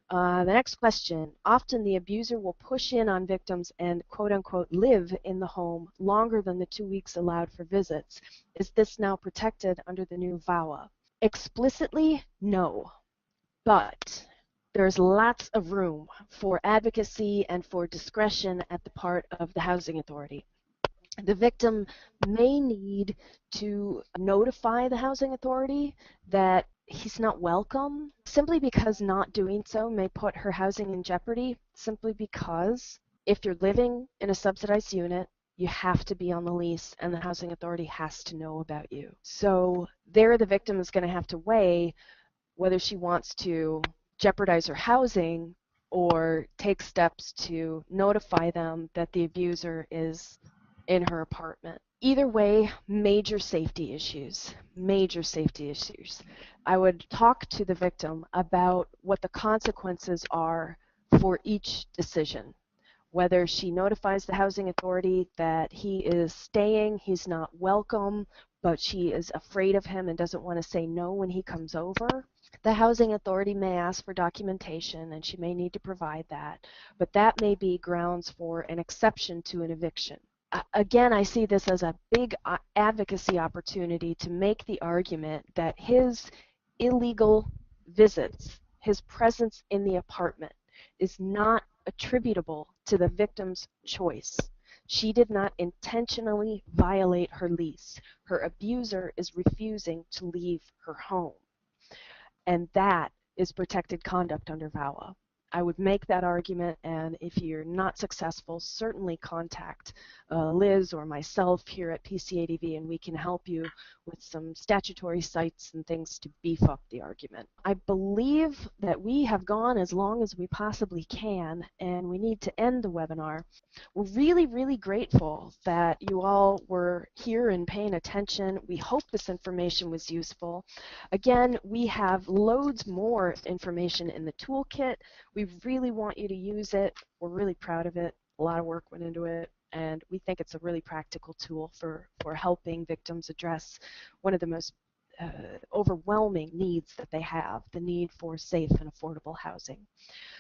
The next question. Often the abuser will push in on victims and quote unquote live in the home longer than the 2 weeks allowed for visits. Is this now protected under the new VAWA? Explicitly, no. But there's lots of room for advocacy and for discretion at the part of the housing authority. The victim may need to notify the housing authority that he's not welcome, simply because not doing so may put her housing in jeopardy, simply because if you're living in a subsidized unit, you have to be on the lease and the housing authority has to know about you. So there the victim is going to have to weigh whether she wants to jeopardize her housing or take steps to notify them that the abuser is in her apartment. Either way, major safety issues, major safety issues. I would talk to the victim about what the consequences are for each decision. Whether she notifies the housing authority that he is staying, he's not welcome, but she is afraid of him and doesn't want to say no when he comes over. The housing authority may ask for documentation and she may need to provide that, but that may be grounds for an exception to an eviction. Again, I see this as a big advocacy opportunity to make the argument that his illegal visits, his presence in the apartment, is not attributable to the victim's choice. She did not intentionally violate her lease. Her abuser is refusing to leave her home. And that is protected conduct under VAWA. I would make that argument, and if you're not successful, certainly contact Liz or myself here at PCADV, and we can help you with some statutory sites and things to beef up the argument. I believe that we have gone as long as we possibly can, and we need to end the webinar. We're really, really grateful that you all were here and paying attention. We hope this information was useful. Again, we have loads more information in the toolkit. We really want you to use it. We're really proud of it. A lot of work went into it, and we think it's a really practical tool for helping victims address one of the most overwhelming needs that they have, the need for safe and affordable housing.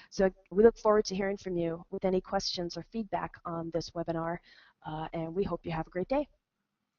So we look forward to hearing from you with any questions or feedback on this webinar, and we hope you have a great day.